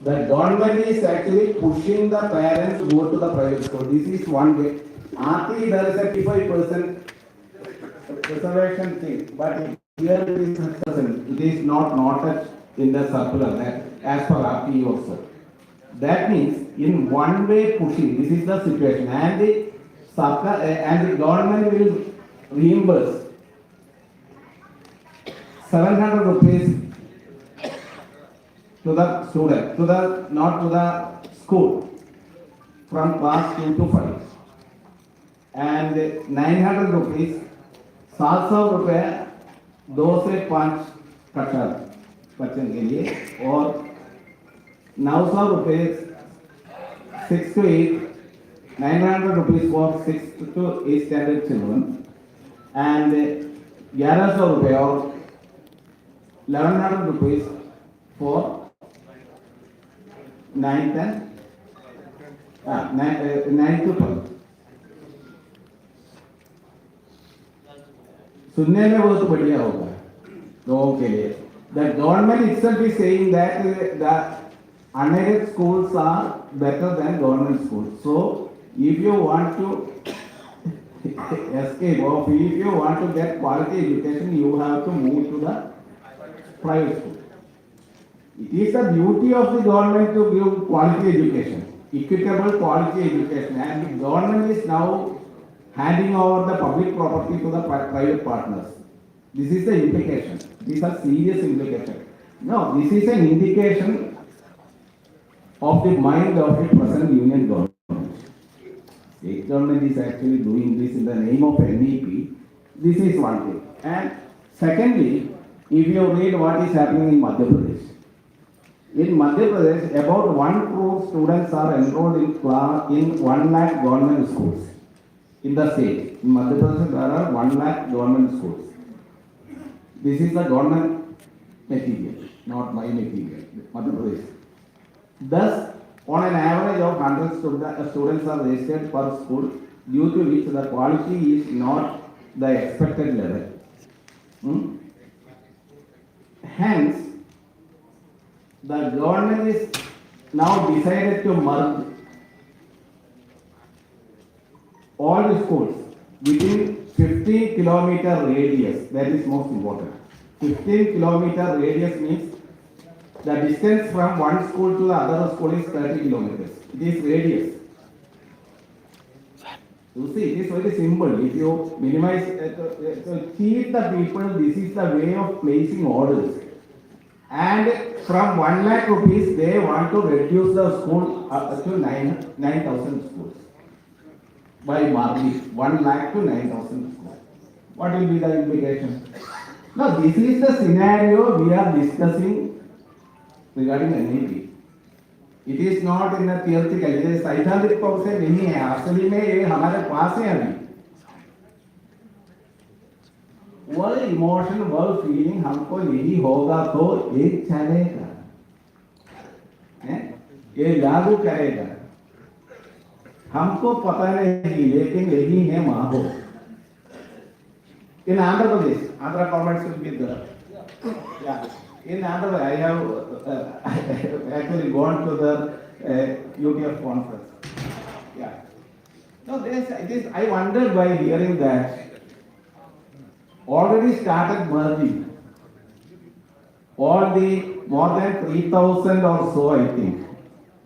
The government is actually pushing the parents to go to the private school. This is one way. RT there is a 55% reservation thing, but here it is 100%. It is not noted in the circular that as per RT also. That means in one way pushing. This is the situation, and the government will reimburse 700 rupees to the student, not to the school, from class 2 to 5, and 900 rupees, 700 रुपये 2 से 5 कक्षा बच्चों के लिए, और 900 रुपये 6 to 8, 900 rupees for 6 to 8 standard children, and 1100 रुपये और 1100 rupees for 9 to 12. सुनने में बहुत बढ़िया होगा लोगों के लिए. The government itself is saying that the unaided schools are better than government schools. So if you want to escape, or if you want to get quality education, you have to move to the private school. It is the duty of the government to give quality education, equitable quality education, and the government is now handing over the public property to the private partners. This is the implication. These are serious implications. No, this is an indication of the mind of the present union government. State government is actually doing this in the name of NEP. This is one thing. And secondly, if you read what is happening in Madhya Pradesh. In Madhya Pradesh, about 1 crore students are enrolled in 1 lakh government schools in the state. In Madhya Pradesh, there are 1 lakh government schools. This is the government material, not my material, Madhya Pradesh. Thus, on an average of 100 students are registered per school, due to which the quality is not the expected level. Hence, the government is now decided to merge all the schools within 15 kilometer radius. That is most important. 15 kilometer radius means the distance from one school to the other school is 30 kilometers. It is radius. You see, it is very simple. If you minimize, to keep the people, this is the way of placing orders. And from 1 lakh rupees, they want to reduce the school up to 9,000 schools. By marking 1 lakh to 9,000 schools. What will be the implication? Now, this is the scenario we are discussing regarding NEP. It is not in a theoretical, it is सैद्धांतिक तौर से नहीं है. असली में ये हमारे पास है अभी. वो इमोशन, वो फीलिंग हमको यही होगा तो एक चलेगा, ये लागू करेगा. हमको पता नहीं, लेकिन यही है माहौल. In Andhra Pradesh, Andhra government should be there. Yeah. In Andhra Pradesh, I have actually gone to the UTF conference. Yeah. So I wondered by hearing that already started merging all the more than 3,000 or so, I think,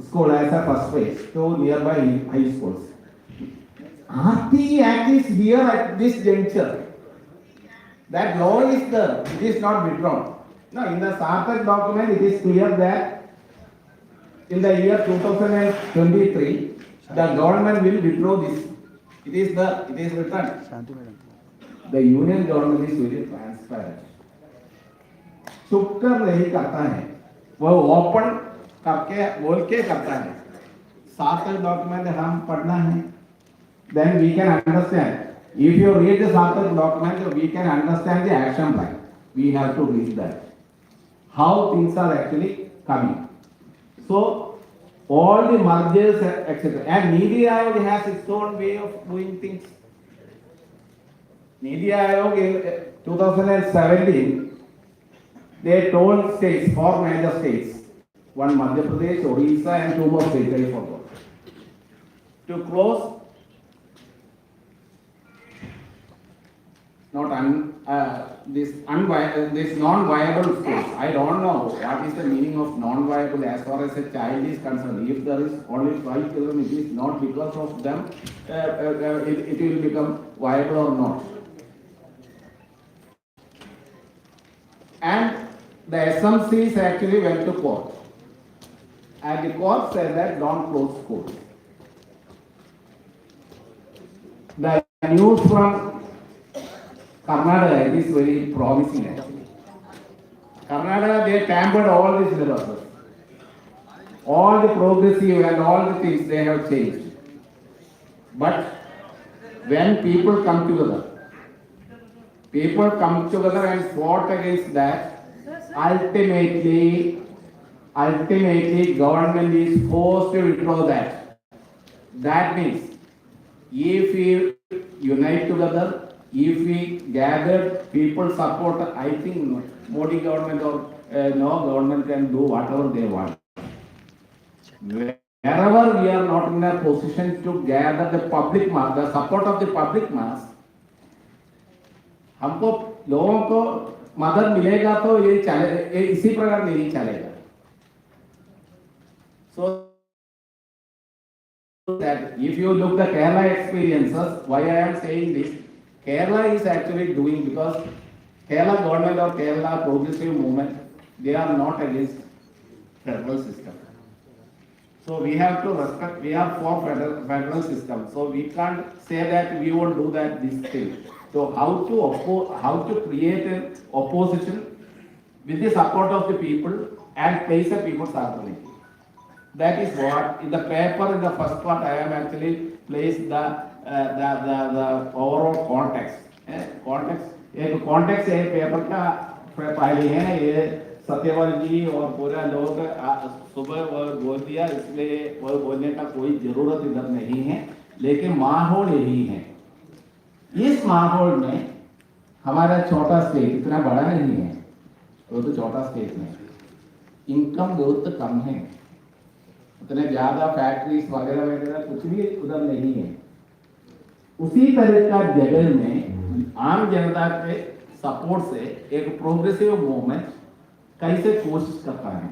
school as a first phase to nearby high schools. RT Act is here at this juncture. That law is there, it is not withdrawn. No, in the Sartak document, it is clear that in the year 2023, the government will withdraw this. It is written. The union government is very transparent. चुप कर नहीं करता है, वो open करके बोल के करता है. सार्वत्रिक डॉक्यूमेंट हम पढ़ना है, then we can understand. If you read the सार्वत्रिक document, we can understand the action plan. We have to read that. How things are actually coming. So all the mergers, etc. And Niti Aayog has its own way of doing things. Niti Aayog in 2017, they told states, 4 major states, one Madhya Pradesh, Orissa, and two more states, I forgot. To close, this non-viable schools. I don't know what is the meaning of non-viable as far as a child is concerned. If there is only 5 children, it is not because of them, it will become viable or not. And the SMCs actually went to court. And the court said that don't close schools. The news from Karnataka is very promising actually. Karnataka, they tampered all the syllabuses. All the progressive and all the things they have changed. But when people come together and fought against that, ultimately government is forced to withdraw that. That means if we unite together, if we gather people support, I think Modi government or no government can do whatever they want. Wherever we are not in a position to gather the public mass, the support of the public mass, हमको लोगों को मदद मिलेगा तो ये चले, इसी प्रकार नहीं चलेगा. So that if you look the Kerala experiences, why I am saying this, Kerala is actually doing, because Kerala government or Kerala progressive movement, they are not against federal system. So we have to respect, we are for federal system. So we can't say that we won't do that this thing. So how to create an opposition with the support of the people and place a people's argument. That is what in the paper in the first part I am actually placed the overall context. एक context है paper का file है, ये सत्यवाल जी और पूरा लोग सुबह वो बोल दिया, इसलिए वो बोलने का कोई जरूरत इधर नहीं है, लेकिन माहौल यही है. इस माहौल में हमारा छोटा स्टेट इतना बड़ा नहीं है, तो छोटा स्टेट में इनकम बहुत कम है, उतने ज्यादा फैक्ट्रीज वगैरह वगैरह कुछ भी उधर नहीं है. उसी तरह का जगह में आम जनता के सपोर्ट से एक प्रोग्रेसिव मूवमेंट कैसे कोशिश करता है,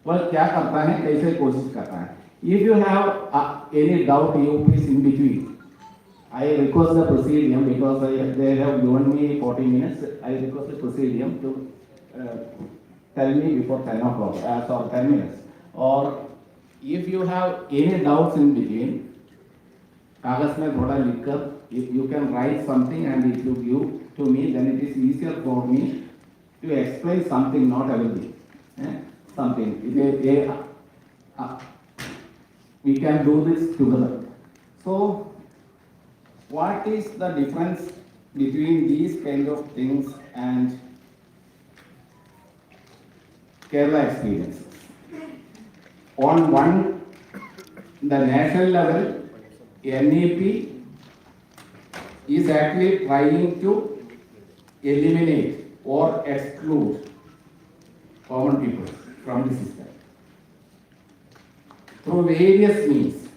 वह क्या करता है, कैसे कोशिश करता है. If you have any doubt you please in between. I request the presidium, because they have given me 40 minutes. I request the presidium to tell me before 10 o'clock, or 10 minutes. Or if you have any doubts in between, कागज में थोड़ा लिखकर, if you can write something and if you give to me, then it is easier for me to explain something, not everything. Something. We can do this together. So, what is the difference between these kind of things and Kerala experiences? On one, the national level, NEP is actually trying to eliminate or exclude common people from the system through various means,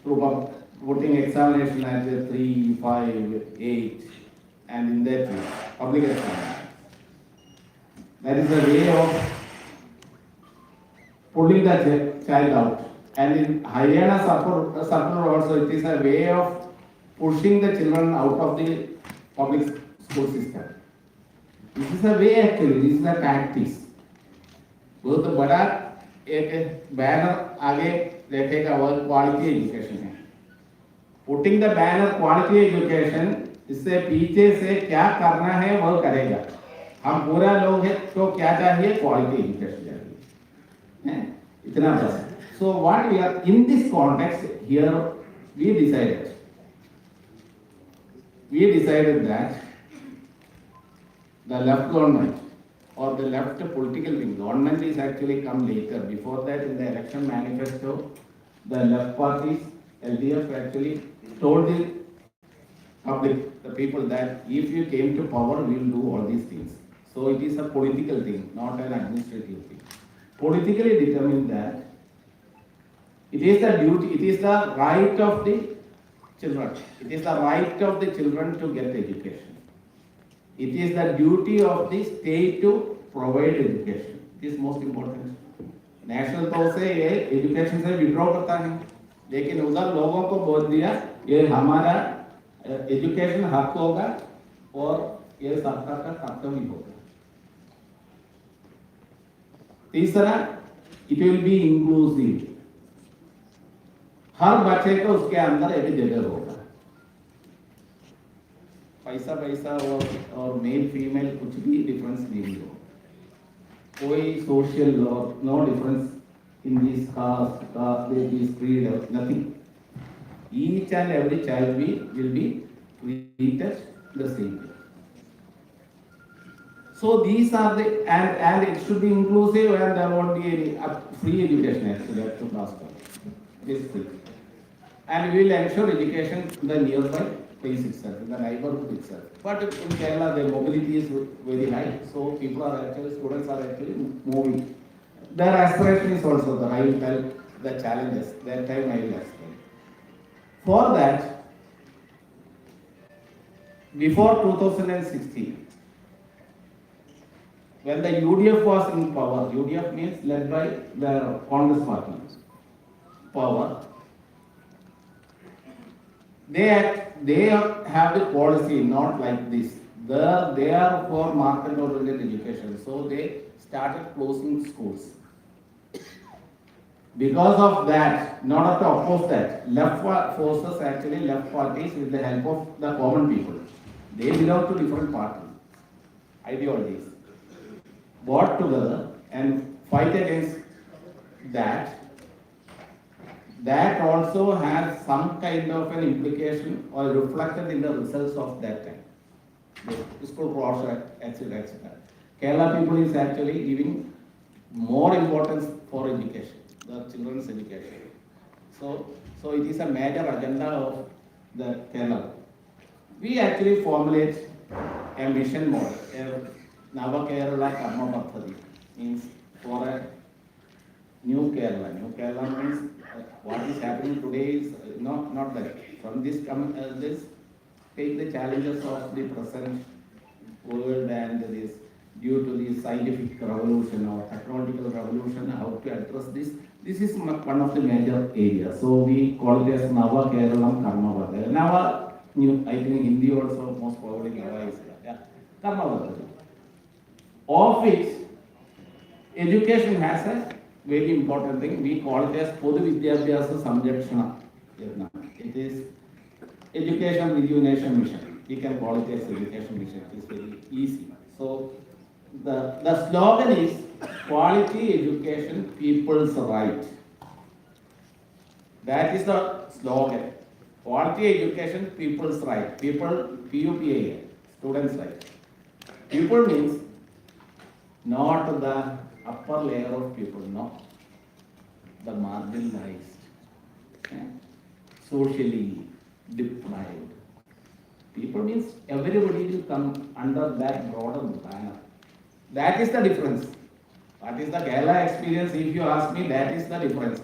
through putting examination at 3, 5, 8, and in that way, public examination. That is a way of pulling the child out. And in Haryana circular also, it is a way of pushing the children out of the public school system. This is a way actually, this is a tactics. बहुत बड़ा एक banner आगे रखेगा, वो quality education है. Putting the banner quality education, इससे पीछे से क्या करना है वो करेगा. हम पूरा लोग हैं तो क्या चाहिए, क्वालिटी एजुकेशन चाहिए, इतना बस. So what we are in this context here, we decided that the left government or the left political wing, government is actually come later. Before that, in the election manifesto, the left parties, LDF, actually told the public, the people, that if you came to power, we will do all these things. So it is a political thing, not an administrative thing. politically determined that it is the duty, it is the right of the children. It is the right of the children to get education. It is the duty of the state to provide education. It is most important. National तौर से ये education से withdraw करता है, लेकिन उधर लोगों को बोल दिया ये हमारा एजुकेशन हक होगा और ये सरकार का कर्तव्य होगा। तीसरा, इट विल बी इंक्लूसिव, हर बच्चे को उसके अंदर एक जगह होगा। पैसा पैसा और मेल फीमेल कुछ भी डिफरेंस नहीं हो, कोई सोशल और no difference in this caste this creed nothing, each and every child will be treated the same way. So these are the and it should be inclusive and there won't be any free education actually up to class 12. It is free. And we will ensure education in the nearby place itself, in the neighborhood itself. But in Kerala, the mobility is very high, so people are actually, students are actually moving. Their aspiration is also there. I will tell the challenges. That time I will explain. For that, before 2016, when the UDF was in power, UDF means led by the Congress party, power. They have the policy not like this. They are for market-oriented education, so they started closing schools. Because of that, in order to oppose that, left forces actually left parties with the help of the common people. They belong to different parties, ideologies, brought together and fight against that. That also has some kind of an implication or reflected in the results of that time. The school closure, etc., etc. Kerala people is actually giving more importance for education, the children's education. So it is a major agenda of the Kerala. We actually formulate a mission model, a Nava Kerala Karma Pathadi, means for a new Kerala. New Kerala means what is happening today is not that. From this take the challenges of the present world and this due to the scientific revolution or technological revolution, how to address this. This is one of the major areas. So we call it as Nava Keralam Karma Vadha. Nava, I think Hindi also most probably Nava is Karma Vadha. Of which education has a very important thing. We call it as Podu Vidyabhyasa Samjakshana. It is Education Rejuvenation Mission. We can call it as Education Mission. It is very easy. So the slogan is Quality Education, People's Right. That is the slogan. Quality Education, People's Right. People, PUPA, students' right. People means not the upper layer of people, no. The marginalized, socially deprived. People means everybody will come under that broader banner. That is the difference. What is the Kerala experience? If you ask me, that is the difference.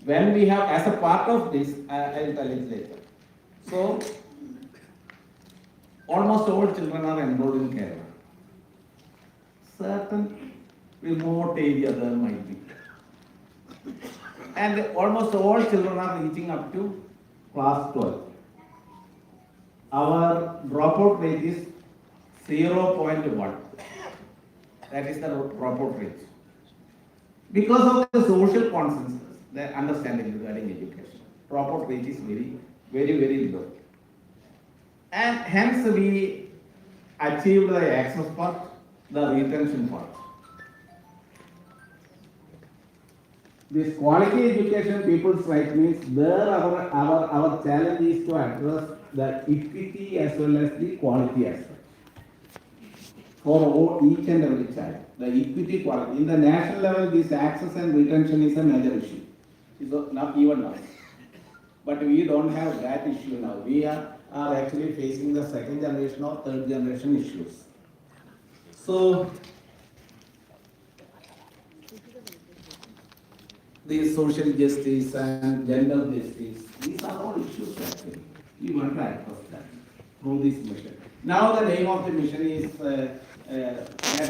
When we have, as a part of this, I'll tell it later. So, almost all children are enrolled in Kerala. Certain remote area there might be. And almost all children are reaching up to class 12. Our dropout rate is 0.1. That is the dropout rate. Because of the social consensus, the understanding regarding education, dropout rate is very, very, very low. And hence we achieved the access part, the retention part. This quality education, people's right means there our challenge is to address the equity as well as the quality aspect for each and every child. The equity quality. In the national level, this access and retention is a major issue. It's not even now. But we don't have that issue now. We are actually facing the second generation or third generation issues. So, the social justice and gender justice. These are all issues actually. We want to address that through this mission. Now the name of the mission is that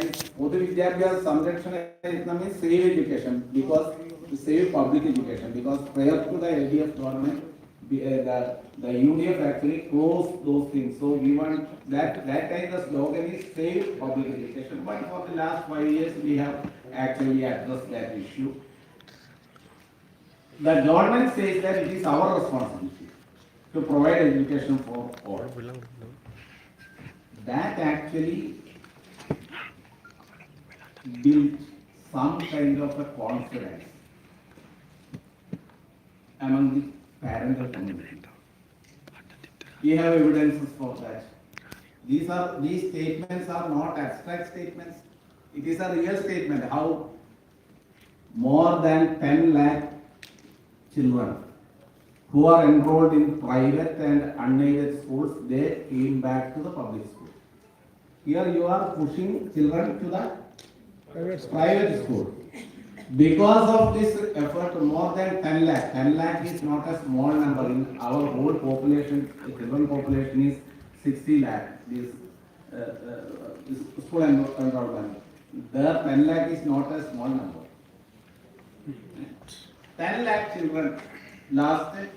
is Podu Vidyabhyas Samrakshana Yatna means save education because to save public education because prior to the LDF government the UDF actually closed those things. So we want that time the slogan is save public education. But for the last 5 years we have actually addressed that issue. The government says that it is our responsibility to provide education for all. That actually built some kind of a confidence among the parental community. We have evidences for that. These statements are not abstract statements. It is a real statement how more than 10 lakh children who are enrolled in private and unaided schools, they came back to the public school. Here you are pushing children to the private school. Because of this effort, more than 10 lakh. 10 lakh is not a small number. In our whole population, the children population is 60 lakh. This school enrollment. There 10 lakh is not a small number. 10 lakh children lasted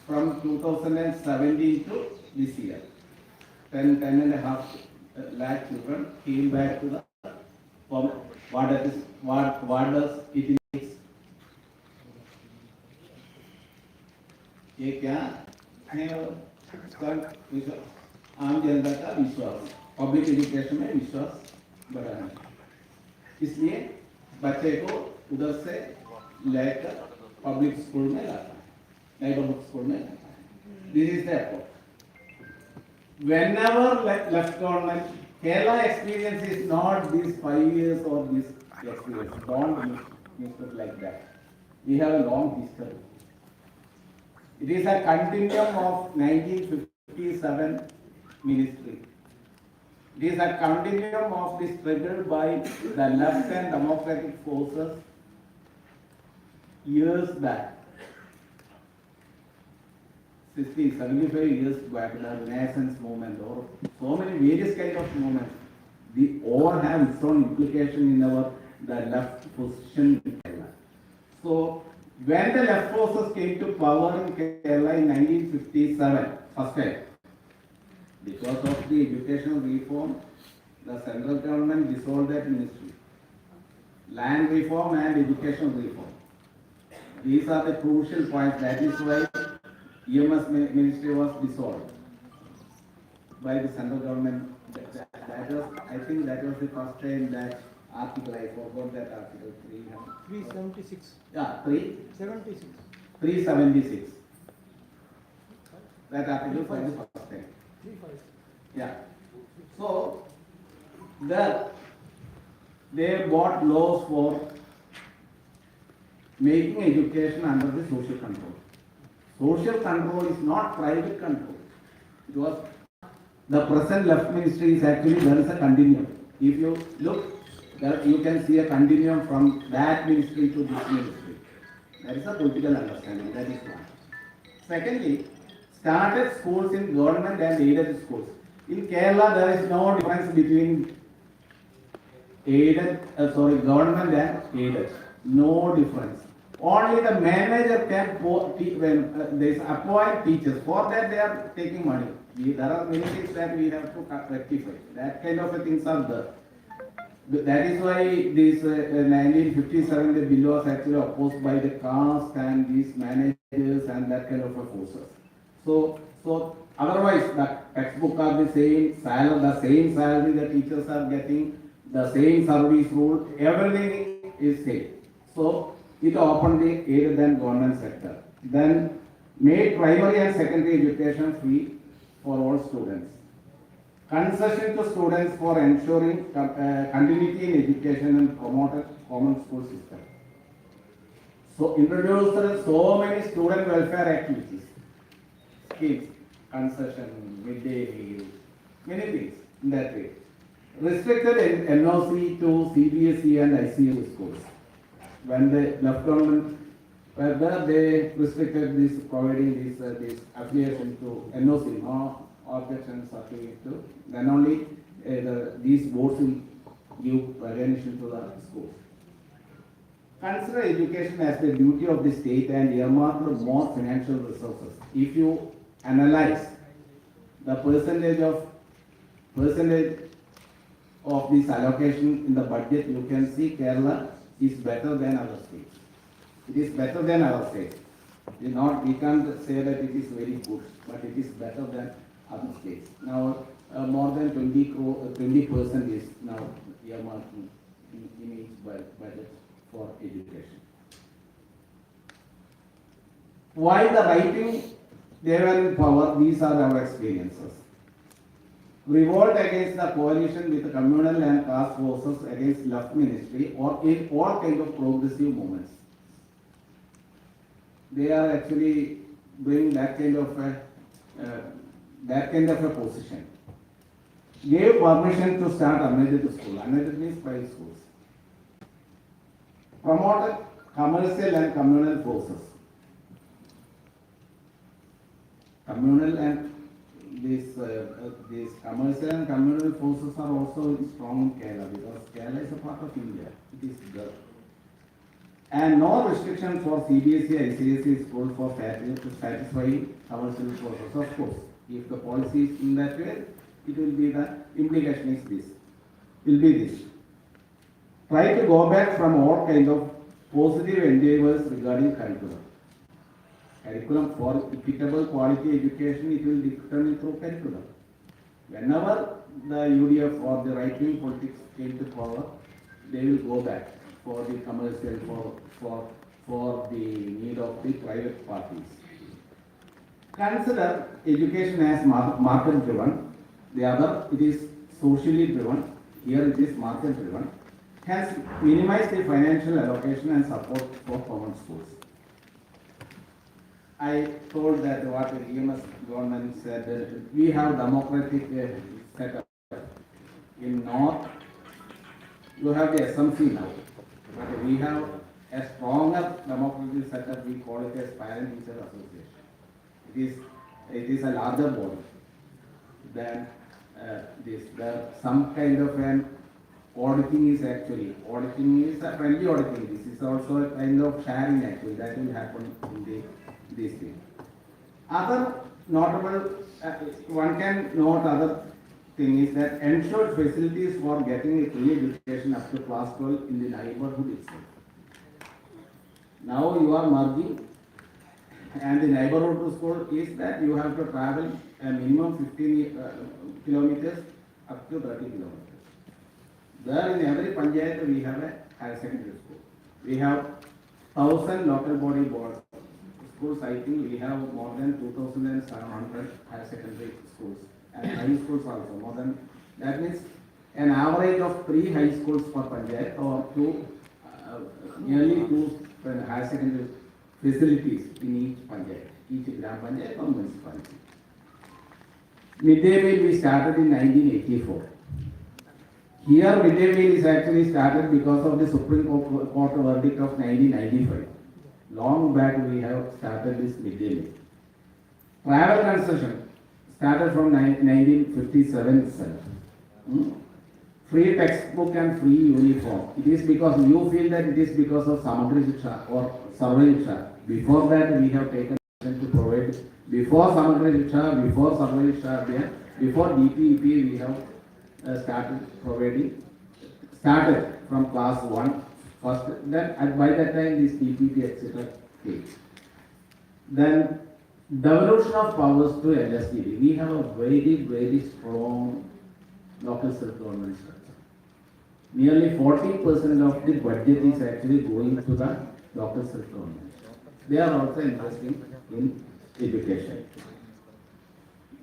from 2017 to this year. 10 and a half lakh children came back to the what does it mean? ये क्या है आम जनता का विश्वास public education में विश्वास बढ़ाना इसलिए बच्चे को उधर से लेकर पब्लिक स्कूल में लाता है नेबरहुड स्कूल में लाता है this is the effort whenever left government Kerala experience is not these 5 years or this experience. Don't use it like that. We have a long history. It is a continuum of 1957 ministry. It is a continuum of the struggle by the left and democratic forces years back. 60, 75 years back, the Renaissance movement or so many various kind of movements, they all have its own implication in the left position in Kerala. So when the left forces came to power in Kerala in 1957, first time, because of the educational reform, the central government dissolved that ministry. Land reform and educational reform. These are the crucial points. That is why EMS ministry was dissolved by the central government. I think that was the first time that article, I forgot that article, 376. Yeah, 76. 376. That article for the first time. 35. Yeah. So, they brought laws for making education under the social control. Social control is not private control. It was the present left ministry is actually there is a continuum. If you look, there you can see a continuum from that ministry to this ministry. That is a political understanding. That is one. Secondly, started schools in government and aided schools. In Kerala, there is no difference between government and aided. No difference. Only the manager can they appoint teachers. For that they are taking money. There are many things that we have to rectify. That kind of things are there. That is why this 1957 the bill was actually opposed by the caste and these managers and that kind of forces. So otherwise the textbook are the same salary the teachers are getting, the same service rule, everything is same. So it opened the aided and government sector. Then made primary and secondary education free for all students. Concession to students for ensuring continuity in education and promoted common school system. So introduced so many student welfare activities, schemes, concession, midday meal, many things in that way. Restricted NOC to CBSE and ICSE schools. when the left government, whether they restricted this, providing this affiliation to NOC, no objection certificate to, then only these boards will give recognition to the schools. Consider education as the duty of the state and earmark more financial resources. If you analyze the percentage of this allocation in the budget, you can see Kerala is better than other states. It is better than other states. We can't say that it is very good, but it is better than other states. Now, more than 20% is now earmarked in each budget for education. While the writing, they were in power, these are our experiences. Revolt against the coalition with communal and caste forces against left ministry or in all kind of progressive movements. They are actually doing that kind of a position. Gave permission to start unrated school. Unrated means private schools. Promoted commercial and communal forces. Communal and these commercial and communal forces are also strong in Kerala because Kerala is a part of India. It is there. And no restriction for CBSE and ICSE schools for satisfy commercial forces. Of course, if the policy is in that way, it will be the implication is this. Will be this. Try to go back from all kind of positive endeavors regarding curriculum. Curriculum for equitable quality education, it will determine through curriculum. Whenever the UDF or the right-wing politics came to power, they will go back for the commercial, for the need of the private parties. Consider education as market driven. The other, it is socially driven. Here it is market driven. Hence, minimize the financial allocation and support for common schools. I told that what the EMS government said that we have democratic setup. In North, you have the SMC now, but we have a stronger democratic setup. We call it as Parent Teacher Association. It is a larger body than this. Some kind of an auditing is a friendly auditing. This is also a kind of sharing actually that will happen in this thing. Other notable, one can note other thing is that ensured facilities for getting a free education up to class 12 in the neighborhood itself. Now you are merging and the neighborhood to school is that you have to travel a minimum 15 kilometers up to 30 kilometers. There in every panchayat we have a higher secondary school. We have 1,000 local body boards. Schools, I think we have more than 2,700 higher secondary schools and high schools also more than, that means an average of 3 high schools per panchayat or nearly 2 higher secondary facilities in each panchayat, each gram panchayat or municipality. Midday meal we started in 1984. Here midday meal is actually started because of the Supreme Court verdict of 1995. Long back we have started this midday meal. Travel concession started from 1957 itself. Free textbook and free uniform. It is because you feel that it is because of Samagri Shiksha or Sarva Shiksha. Before that we have taken to provide, before Samagri Shiksha, before Sarva Shiksha, before DPEP we have started providing, started from class 1 first, then by that time this DPP etc. came. Then devolution of powers to LSTD. We have a very strong local self-government structure. Nearly 40% of the budget is actually going to the local self-government. They are also investing in education.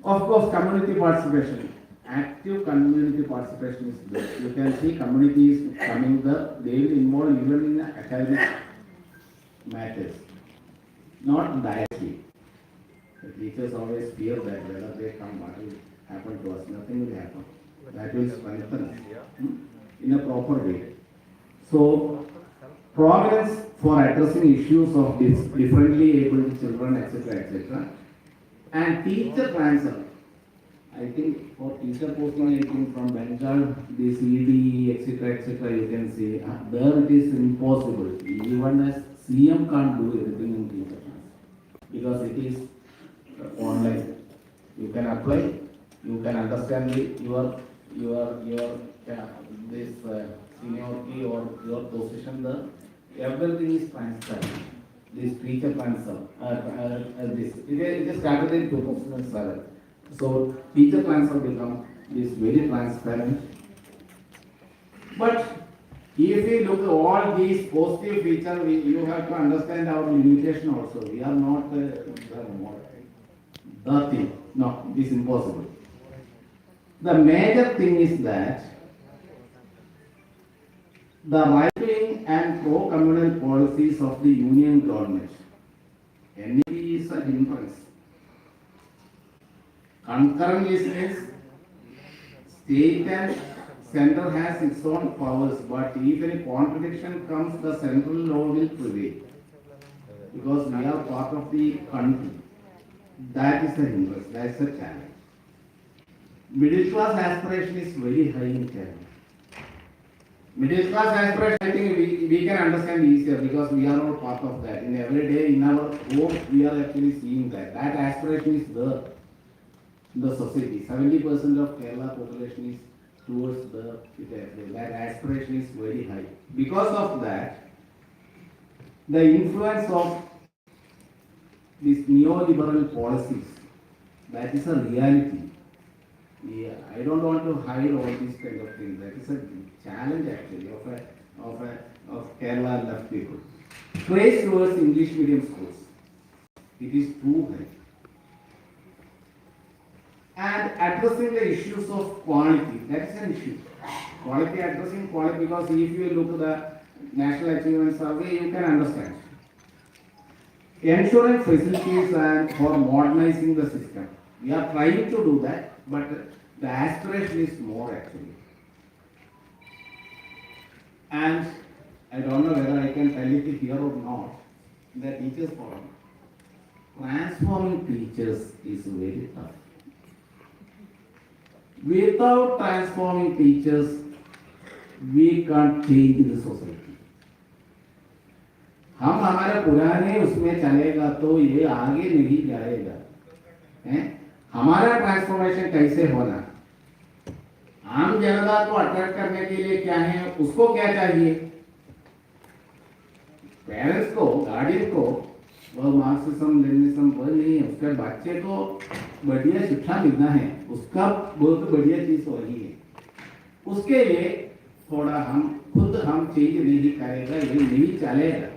Of course, community participation. Active community participation is good. You can see communities coming there, they will involve even in academic matters, not directly. The teachers always fear that whether they come, what will happen to us? Nothing will happen. That will strengthen us in a proper way. So, prominence for addressing issues of differently abled children, etc., etc. And teacher transfer. I think for teacher posting, I think from Bengal, this ED, etc., etc., you can see there it is impossible. Even as CM can't do everything in teacher transfer because it is online. You can apply, you can understand your this seniority or your position there. Everything is transparent. This teacher transfer, it is started in 2007. So teacher transfer become is very transparent. But if we look at all these positive features, you have to understand our limitation also. We are not the thing. No, this is impossible. The major thing is that the right-wing and pro-communal policies of the union government, NEP is a hindrance. Concurrent listeners, state and center has its own powers, but if any contradiction comes, the central law will prevail. Because we are part of the country. That is a hindrance, that is a challenge. Middle class aspiration is very high in Kerala. Middle class aspiration, I think we can understand easier because we are all part of that. In every day, in our home, we are actually seeing that. That aspiration is there in the society. 70% of Kerala population is towards that aspiration is very high. Because of that, the influence of these neoliberal policies, that is a reality. Yeah, I don't want to hide all these kind of things. That is a challenge actually of Kerala left people. Praise towards English medium schools. It is too high. And addressing the issues of quality, that is an issue. Quality, addressing quality, because if you look at the National Achievement Survey, you can understand. Ensuring facilities and for modernizing the system. We are trying to do that, but the aspiration is more actually. And I don't know whether I can tell it here or not. The teachers forum. Transforming teachers is very tough. Without transforming teachers, we can't change the society. हम हमारे पुराने उसमें चलेगा तो ये आगे नहीं जाएगा. हमारा ट्रांसफॉर्मेशन कैसे होना? आम जनता को अट्रैक्ट करने के लिए क्या है, उसको क्या चाहिए? पेरेंट्स को, गार्डियन को वह मार्क्सिज्म लेनिनिज्म पर नहीं है, उसके बच्चे को बढ़िया शिक्षा मिलना है, उसका बहुत बढ़िया चीज वही है. उसके लिए थोड़ा हम चेंज नहीं करेगा, ये नहीं चलेगा.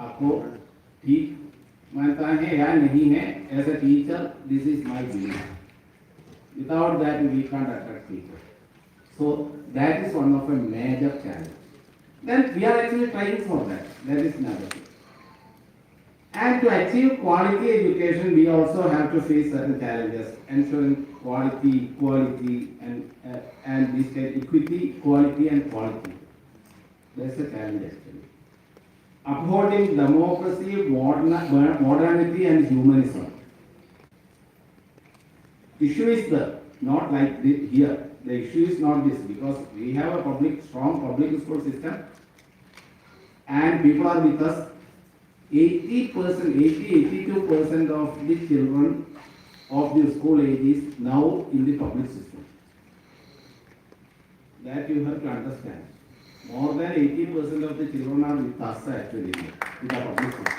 आपको ठीक मानता है या नहीं है, as a teacher this is my belief. Without that we can't attract people. So that is one of a major challenge. Then we are actually trying for that. That is another thing. And to achieve quality education, we also have to face certain challenges, ensuring quality, equality, and this equity, quality, and quality. That's a challenge actually. Upholding democracy, modernity, and humanism. Issue is not like this here. The issue is not this, because we have a strong public school system, and people are with us. 82% of the children of the school age is now in the public system. That you have to understand. More than 80% of the children are with us actually in the public system.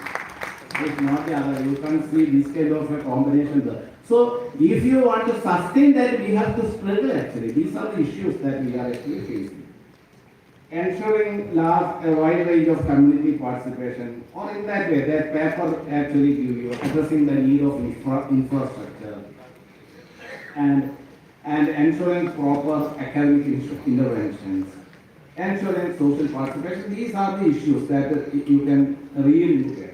It's not the other. You can't see this kind of a combination there. So if you want to sustain that, we have to struggle actually. These are the issues that we are actually facing. Ensuring a wide range of community participation, or in that way, that paper actually give you addressing the need of infrastructure and ensuring proper academic interventions, ensuring social participation. These are the issues that you can really look at.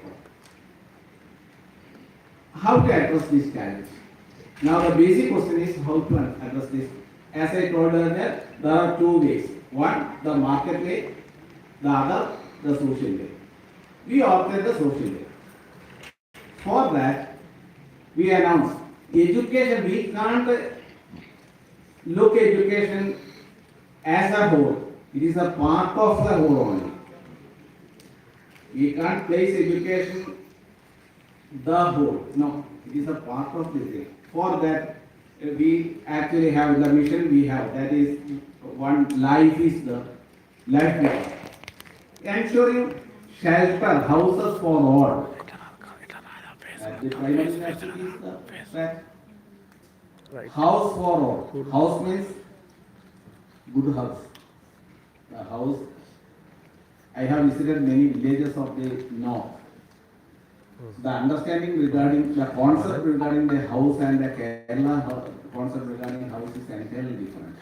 How to address this challenge? Now the basic question is how to address this. As I told earlier, there are two ways. One, the market way, the other, the social day. We operate the social day. For that, we announced education. We can't look education as a whole. It is a part of the whole only. We can't place education the whole. No, it is a part of the thing. For that, we actually have the mission we have. That is, one life is the life mission. Ensuring shelter, houses for all. At the primary university is the fact. House for all. House means good house. The house. I have visited many villages of the north. The understanding regarding the concept regarding the house and the Kerala concept regarding house is entirely different.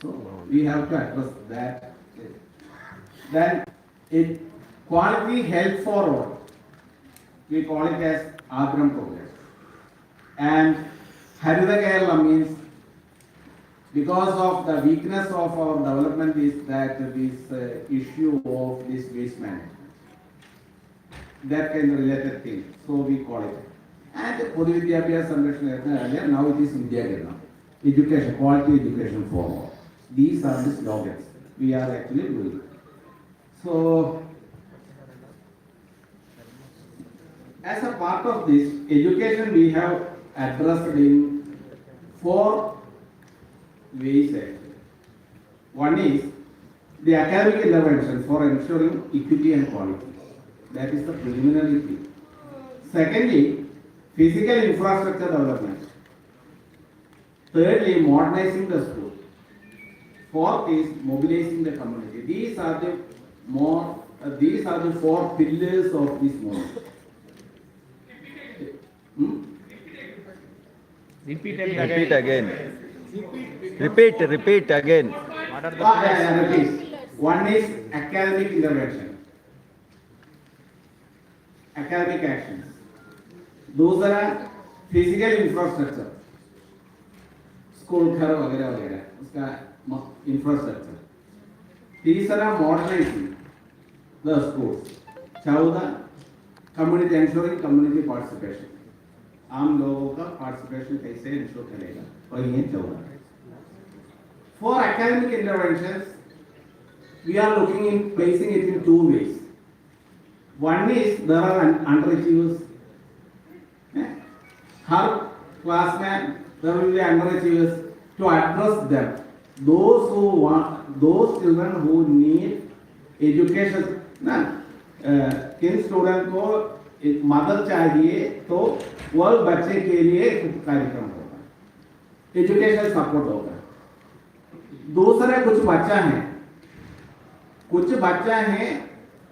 So we have to address that. Then it quality health for all. We call it as Agram program. And Harida Kerala means because of the weakness of our development is that this issue of this waste management. That kind of related thing. So we call it. And Podividya Sanrashana earlier, now it is Vidya. Education, quality education for all. These are the slogans we are actually doing. So, as a part of this, education we have addressed in 4 ways actually. One is the academic interventions for ensuring equity and quality. That is the preliminary thing. Secondly, physical infrastructure development. Thirdly, modernizing the school. Fourth is mobilizing the community. These are the 4 pillars of this model. Repeat again. Repeat again. What are the Repeat. One is academic intervention. Academic actions. Those are physical infrastructure. School, घर वगैरह वगैरह उसका infrastructure. तीसरा modernizing the schools. चौथा community ensuring community participation. आम लोगों का participation कैसे ensure करेगा और ये चौथा. For academic interventions, we are looking in placing it in 2 ways. One is there are underachievers. Her classmen, there will be underachievers. To address them, those children who need education. किन student को मदद चाहिए तो वह बच्चे के लिए कार्यक्रम होगा, एजुकेशन सपोर्ट होगा. दूसरे कुछ बच्चा है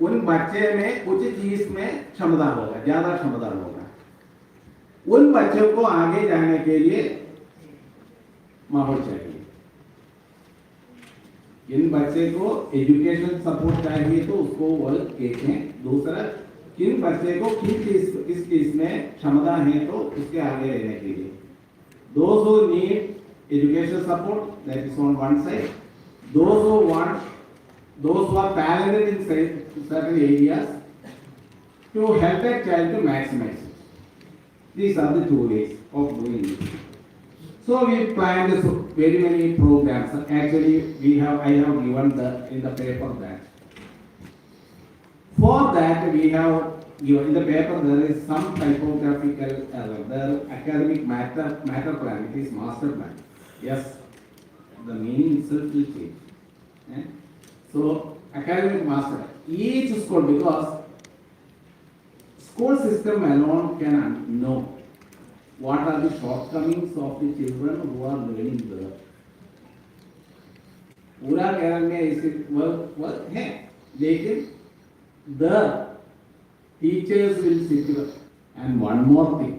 उन बच्चे में कुछ चीज में क्षमता होगा, ज्यादा क्षमता होगा. उन बच्चों को आगे जाने के लिए माहौल चाहिए. इन बच्चे को एजुकेशन सपोर्ट चाहिए तो उसको वो देखें. दूसरा, किन बच्चे को किस चीज में क्षमता है तो उसके आगे रहने के लिए. Those who need education support, that is on one side. Those who are talented in certain areas, to help a child to maximize it. These are the 2 ways of doing it. So we planned very many programs. Actually, I have given in the paper that. For that, we have given in the paper there is some typographical error. The academic matter plan, it is master plan. Yes, the meaning itself will change. So, academic master, each school, because school system alone can know what are the shortcomings of the children who are learning there. पूरा केरल में इसे work है, लेकिन the teachers will secure. And one more thing,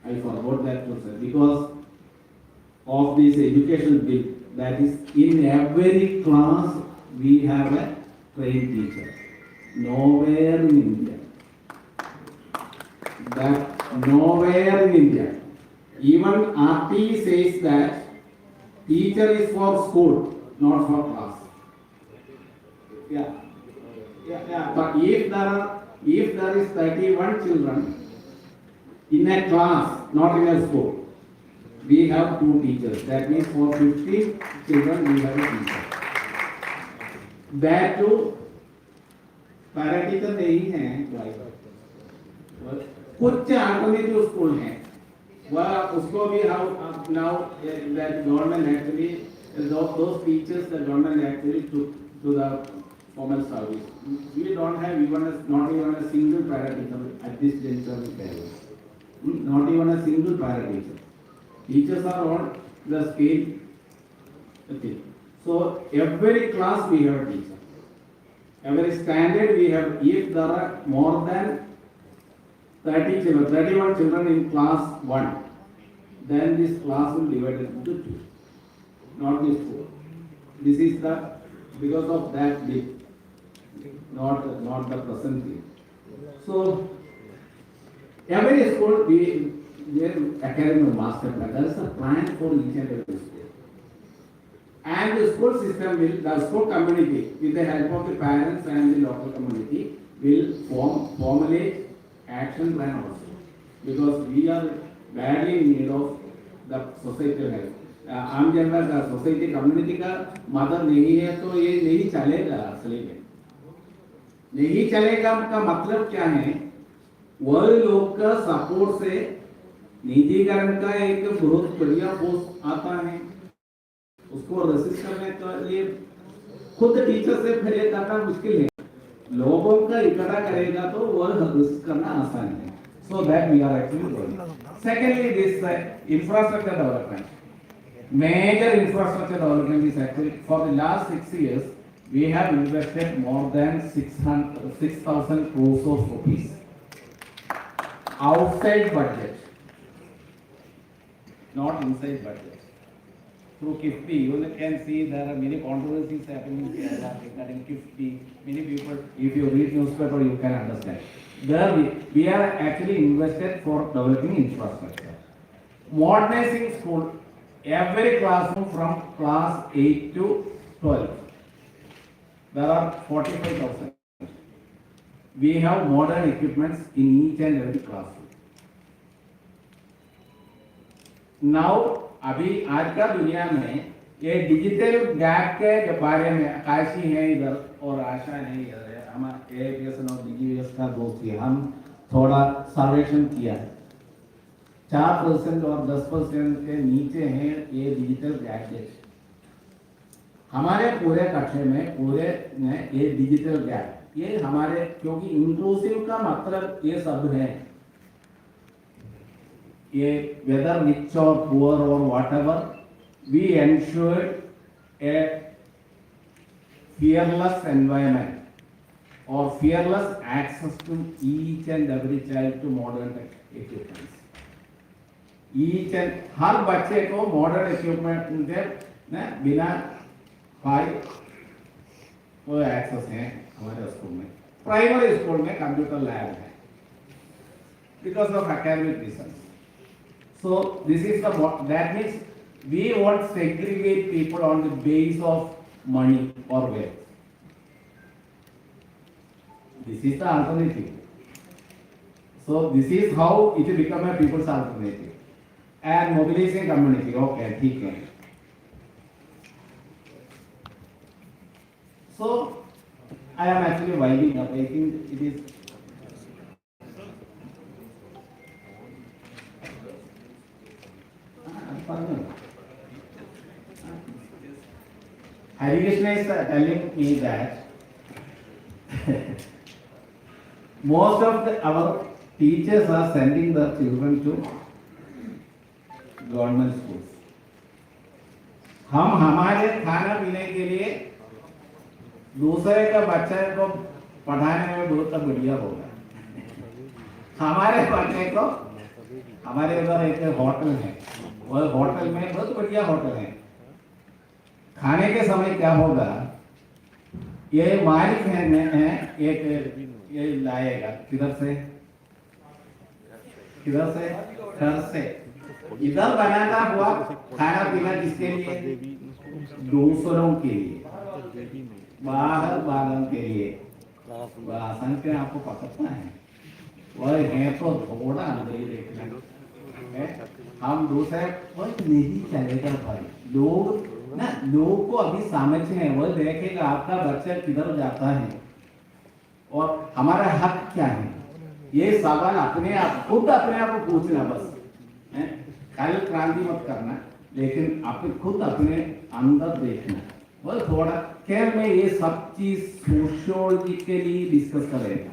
I forgot that to say, because of this educational bill, that is in every class we have a trained teacher. Nowhere in India. Nowhere in India. Even RT says that teacher is for school, not for class. Yeah. Yeah, but if there is 31 children in a class, not in a school, we have two teachers. That means for 50 children we have a teacher. That too, para teacher नहीं है, कुछ alternative school हैं, वह उसको भी how now that government actually those teachers the government actually took to the formal service. We don't have not even a single para teacher at this juncture in Kerala. Not even a single para teacher. Teachers are on the scale. Okay. So every class we have a teacher. Every standard we have, if there are more than 30 children, 31 children in class 1, then this class will be divided into 2, not this 4. This is the, because of that bit, not the present thing. So, every school, we academic master plan, there is a plan for each and every school. And the school system will, the school community, with the help of the parents and the local community, will formulate action plan also. Because we are badly in need of the societal help. आम जनता का society community का मदद नहीं है तो ये नहीं चलेगा असली में. नहीं चलेगा का मतलब क्या है? वह लोग का सपोर्ट से निजीकरण का एक बहुत बढ़िया फोर्स आता है. उसको रेसिस्ट करने के लिए खुद टीचर से पहले करना मुश्किल है. लोगों का इकट्ठा करेगा तो वह रेसिस्ट करना आसान है. So that we are actually doing. Secondly, this infrastructure development. Major infrastructure development is actually for the last 6 years we have invested more than 6,000 crores of rupees outside budget, not inside budget. Through KIFBI, you can see there are many controversies happening in Kerala regarding KIFBI. Many people, if you read newspaper, you can understand. There we are actually invested for developing infrastructure. Modernizing school, every classroom from class 8 to 12. There are 45,000. We have modern equipments in each and every classroom. Now, अभी आज का दुनिया में ये digital gap के बारे में काशी है इधर और आशा है इधर है. हमारे एपीएस और डीजीवीएस का दोस्त है. हम थोड़ा सर्वेक्षण किया. 4% और 10% के नीचे हैं ये डिजिटल गैजेट. हमारे पूरे कक्षा में पूरे ये डिजिटल गैप ये हमारे, क्योंकि इंक्लूसिव का मतलब ये सब है. Whether rich or poor or whatever, we ensure a fearless environment or fearless access to each and every child to modern equipment. Each and हर बच्चे को modern equipment के बिना भाई वो access है हमारे स्कूल में. प्राइमरी स्कूल में कंप्यूटर लैब है because of academic reasons. So this is the, that means we won't segregate people on the basis of money or wealth. This is the alternative. So this is how it will become a people's alternative. And mobilizing community, okay, ठीक है. So I am actually winding up. I think it is. Hari Krishna is telling me that most of our teachers are sending their children to government schools. हम हमारे खाना पीने के लिए दूसरे का बच्चे को पढ़ाने में बहुत बढ़िया होगा. हमारे बच्चे को हमारे उधर एक होटल है, वो होटल में बहुत बढ़िया होटल है. खाने के समय क्या होगा, ये मालिक है एक ये लाएगा किधर से घर से इधर बनाना हुआ खाना पीना किसके लिए, दूसरों के लिए, बाहर वालों के लिए. आसान के आपको पकड़ना है वह है तो थोड़ा अंदर ही देखना है हम दूसरे वह नहीं चलेगा भाई लोग ना लोग को अभी समझ है वह देखेगा आपका बच्चा किधर जाता है और हमारा हक क्या है ये सवाल अपने आप खुद अपने आप को पूछना बस कल क्रांति मत करना लेकिन आप खुद अपने अंदर देखना वह थोड़ा खैर में ये सब चीज सोशियोलॉजिकली डिस्कस करेगा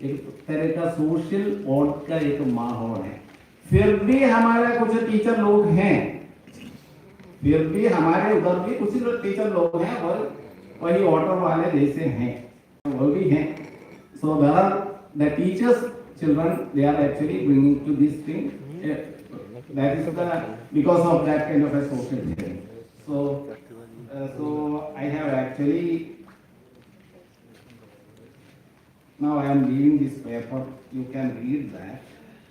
एक तरह का सोशल वर्क का एक माहौल है फिर भी हमारे कुछ टीचर लोग हैं फिर भी हमारे उधर भी कुछ टीचर लोग हैं और वही ऑर्डर वाले जैसे हैं वो भी हैं so there are the teachers children they are actually bringing to this thing that is the because of that kind of a social thing so I have actually now I am reading this paper you can read that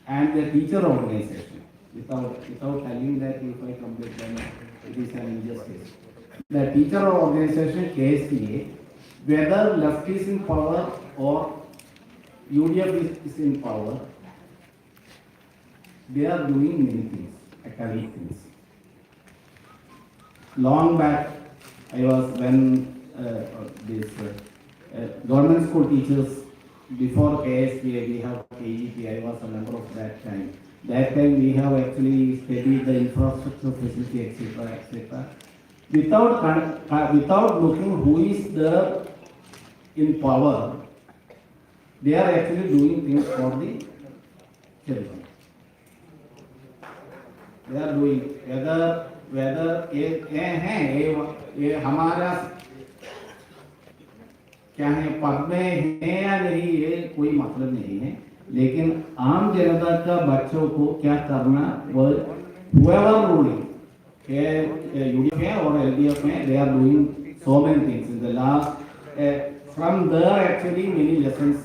and the teacher organization without telling that if I complete them it is an injustice the teacher organization KSTA whether left is in power or UDF is in power they are doing many things academic things long back I was when this government school teachers before KSPA we have KEP I was a member of that time we have actually studied the infrastructure facility etc without looking who is there in power they are actually doing things for the children they are doing whether ये हमारा क्या है पद में है या नहीं ये कोई मतलब नहीं है लेकिन आम जनता का बच्चों को क्या करना वो whoever ruling UDF है और LDF में they are doing so many things in the last from there actually many lessons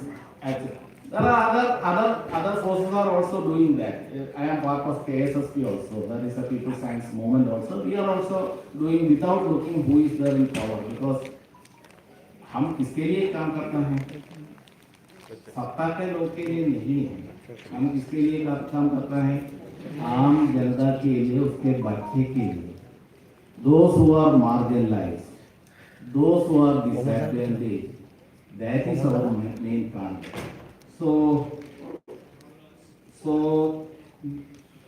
actually there are other forces are also doing that I am part of KSSP also that is a people science movement also we are also doing without looking who is there in power because हम किसके लिए काम करते हैं सत्ता के लोग के लिए नहीं है हम किसके लिए काम करते हैं आम जनता के लिए उसके बच्चे के लिए those who are marginalized those who are disadvantaged that is our main plan so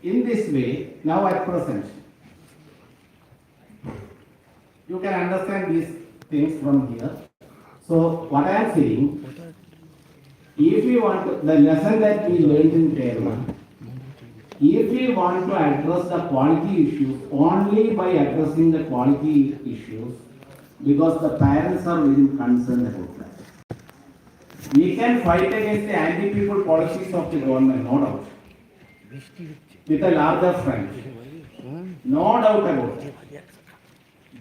in this way now at present you can understand these things from here so what I am saying if we want to, the lesson that we learned in Kerala if we want to address the quality issues only by addressing the quality issues because the parents are very concerned about that we can fight against the anti-people policies of the government, no doubt. With a larger front. No doubt about it.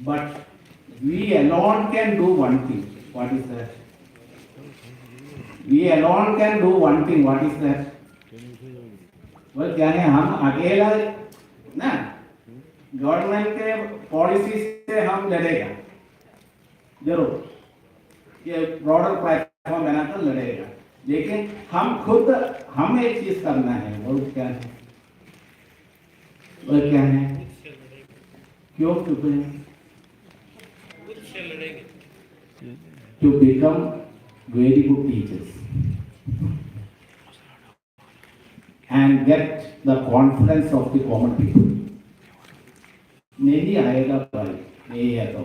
But we alone can do one thing. What is that? We alone can do one thing. What is that? Well, क्या है हम अकेला ना government के policy से हम लड़ेगा जरूर ये ब्रॉडर प्लेटफॉर्म बनाकर लड़ेगा लेकिन हम एक चीज करना है वो क्या है क्यों चुप है to become very good teachers and get the confidence of the common people नहीं आएगा भाई नहीं है तो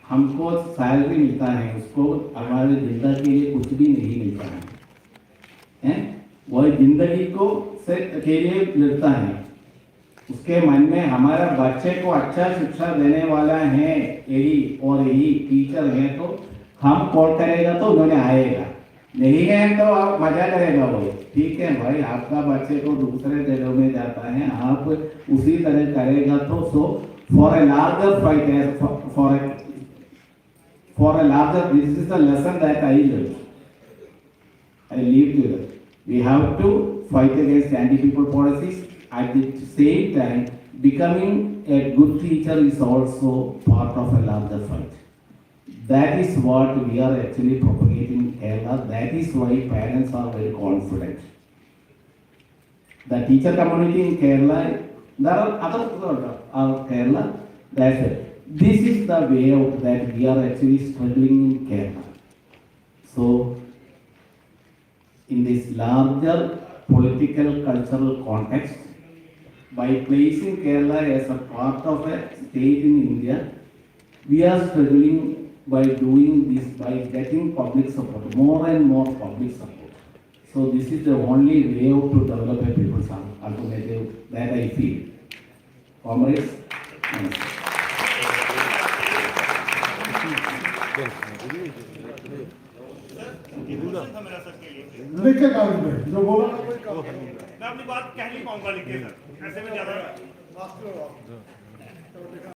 हमको सैलरी मिलता है उसको हमारे जिंदगी के लिए कुछ भी नहीं मिलता है वह जिंदगी को से के लिए मिलता है उसके मन में हमारा बच्चे को अच्छा शिक्षा देने वाला है यही और यही टीचर है तो हम कॉल करेगा तो उन्होंने आएगा नहीं है तो आप मजा करेगा वो ठीक है भाई आपका बच्चे को दूसरे जगह में जाता है आप उसी तरह करेगा तो so for a larger fight for a larger this is the lesson that I learned I leave to you we have to fight against anti-people policies at the same time becoming a good teacher is also part of a larger fight that is what we are actually propagating Kerala. That is why parents are very confident. The teacher community in Kerala, there are other Kerala. That's it. This is the way out that we are actually struggling in Kerala. So, in this larger political cultural context, by placing Kerala as a part of a state in India, we are struggling by doing this, by getting public support, more and more public support. So this is the only way out to develop a people's alternative that I feel. Comrades, thanks. लिख के कागज में जो बोला मैं अपनी बात कहने पाऊंगा लिख के सर, ऐसे में ज्यादा